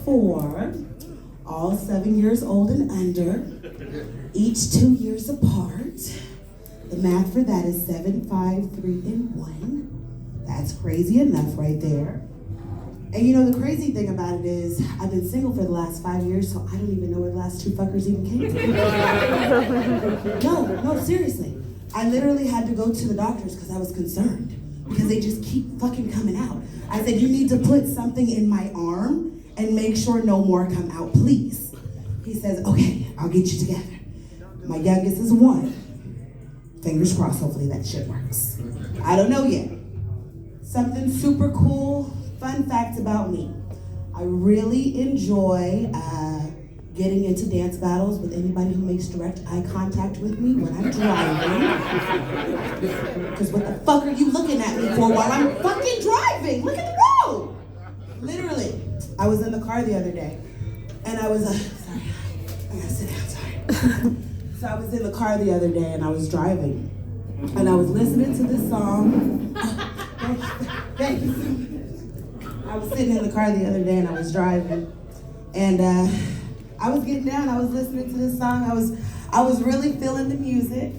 4, all 7 years old and under, each 2 years apart. The math for that is 7, 5, 3, and 1. That's crazy enough right there. And you know, the crazy thing about it is, I've been single for the last 5 years, so I don't even know where the last 2 fuckers even came from. No, seriously. I literally had to go to the doctors because I was concerned, because they just keep fucking coming out. I said, you need to put something in my arm and make sure no more come out, please. He says, okay, I'll get you together. My youngest is 1. Fingers crossed, hopefully that shit works. I don't know yet. Something super cool, fun facts about me. I really enjoy getting into dance battles with anybody who makes direct eye contact with me when I'm driving. Because what the fuck are you looking at me for while I'm fucking driving? Look at the road! Literally. I was in the car the other day, and I was, sorry, I gotta sit down, sorry. So I was in the car the other day, and I was driving, and I was listening to this song. Thank you. I was sitting in the car the other day, and I was driving, and I was getting down, I was listening to this song, I was really feeling the music,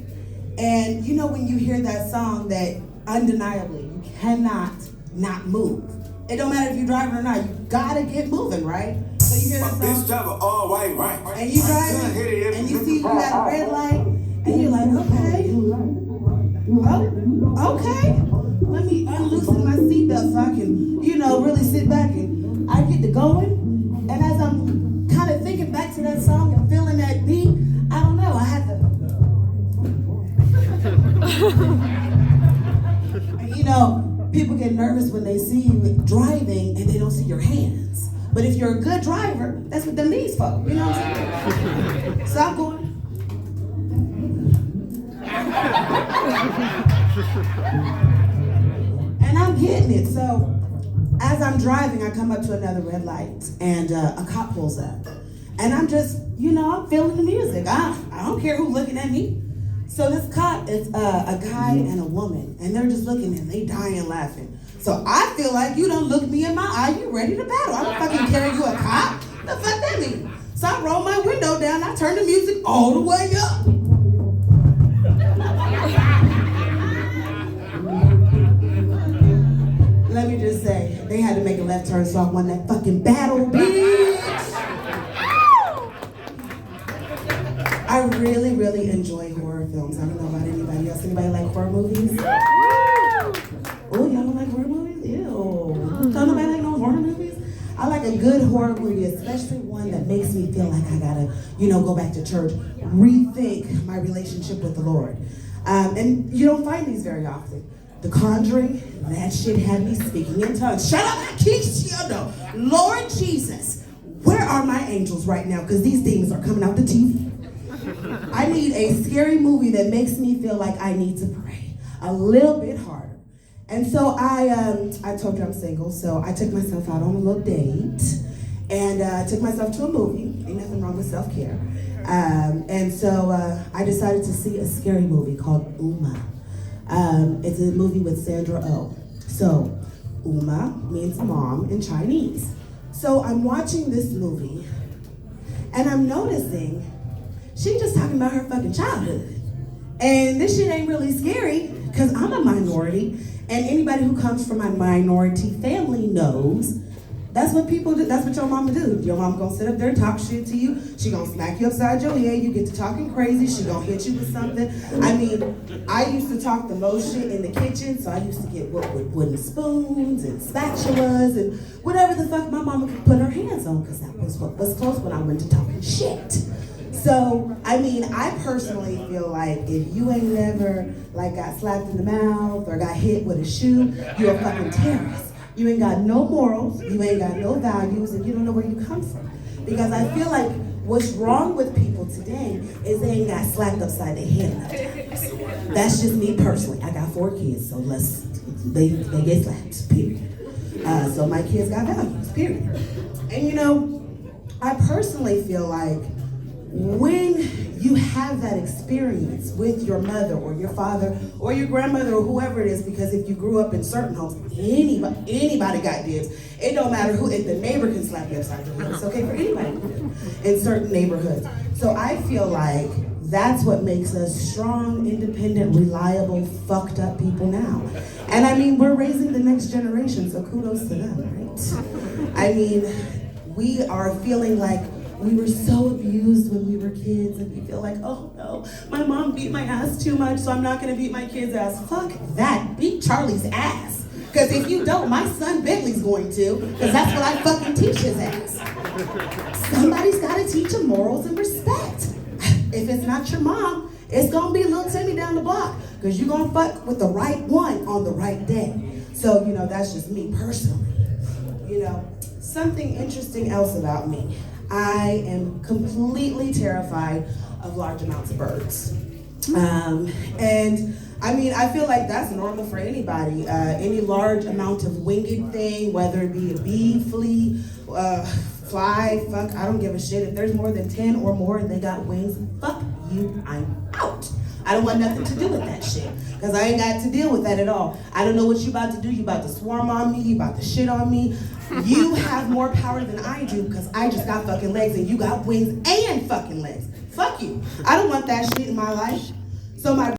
and you know when you hear that song that undeniably you cannot not move. It don't matter if you're driving or not, you gotta get moving, right? So you hear that song, bitch driver all white, right? And you driving, and you see you got a red light, and you're like, okay, oh, okay. Let me unloosen my seatbelt so I can, you know, really sit back and I get to going. And as I'm kind of thinking back to that song and feeling that beat, I don't know, I had to. And you know, people get nervous when they see you driving and they don't see your hands. But if you're a good driver, that's what them knees for, you know what I'm saying? So I'm going. And I'm getting it. So as I'm driving, I come up to another red light, and a cop pulls up. And I'm just, you know, I'm feeling the music. I don't care who's looking at me. So this cop is a guy and a woman, and they're just looking and they dying laughing. So I feel like you don't look me in my eye, you ready to battle. I don't fucking care you a cop. What the fuck that mean? So I roll my window down, I turn the music all the way up. Let me just say, they had to make a left turn so I won that fucking battle, bitch. I really, really enjoy horror films. I don't know about anybody else. Anybody like horror movies? Oh, y'all don't like horror movies? Ew. Don't nobody like no horror movies? I like a good horror movie, especially one that makes me feel like I gotta, you know, go back to church, rethink my relationship with the Lord. And you don't find these very often. The Conjuring, that shit had me speaking in tongues. Shut up, Keisha. Lord Jesus, where are my angels right now? Because these demons are coming out the TV. I need a scary movie that makes me feel like I need to pray a little bit harder. And so I told you I'm single, so I took myself out on a little date, and I took myself to a movie. Ain't nothing wrong with self-care. And so I decided to see a scary movie called Uma. It's a movie with Sandra Oh. So Uma means mom in Chinese. So I'm watching this movie, and I'm noticing she just talking about her fucking childhood. And this shit ain't really scary, because I'm a minority, and anybody who comes from a minority family knows that's what people do. That's what your mama do. Your mama gonna sit up there and talk shit to you. She gonna smack you upside your head. You get to talking crazy. She gonna hit you with something. I mean, I used to talk the most shit in the kitchen, so I used to get whooped with wooden spoons and spatulas and whatever the fuck my mama could put her hands on, because that was what was close when I went to talking shit. So, I mean, I personally feel like if you ain't never like got slapped in the mouth or got hit with a shoe, you're a fucking terrorist. You ain't got no morals, you ain't got no values, and you don't know where you come from. Because I feel like what's wrong with people today is they ain't got slapped upside their head enough times. That's just me personally. I got 4 kids, so they get slapped, period. So my kids got values, period. And you know, I personally feel like when you have that experience with your mother or your father or your grandmother or whoever it is, because if you grew up in certain homes, anybody got dibs. It don't matter who, if the neighbor can slap you upside the head, it's okay for anybody to do it in certain neighborhoods. So I feel like that's what makes us strong, independent, reliable, fucked up people now. And I mean, we're raising the next generation, so kudos to them, right? I mean, we are feeling like we were so abused when we were kids, and we feel like, oh no, my mom beat my ass too much, so I'm not gonna beat my kid's ass. Fuck that, beat Charlie's ass. Because if you don't, my son Bentley's going to, because that's what I fucking teach his ass. Somebody's gotta teach him morals and respect. If it's not your mom, it's gonna be little Timmy down the block, because you're gonna fuck with the right one on the right day. So, that's just me personally. Something interesting else about me. I am completely terrified of large amounts of birds. And I mean, I feel like that's normal for anybody. Any large amount of winged thing, whether it be a bee, flea, fly, fuck, I don't give a shit. If there's more than 10 or more and they got wings, fuck you, I'm out. I don't want nothing to do with that shit, because I ain't got to deal with that at all. I don't know what you about to do. You about to swarm on me, you about to shit on me. You have more power than I do, because I just got fucking legs and you got wings and fucking legs. Fuck you. I don't want that shit in my life. So my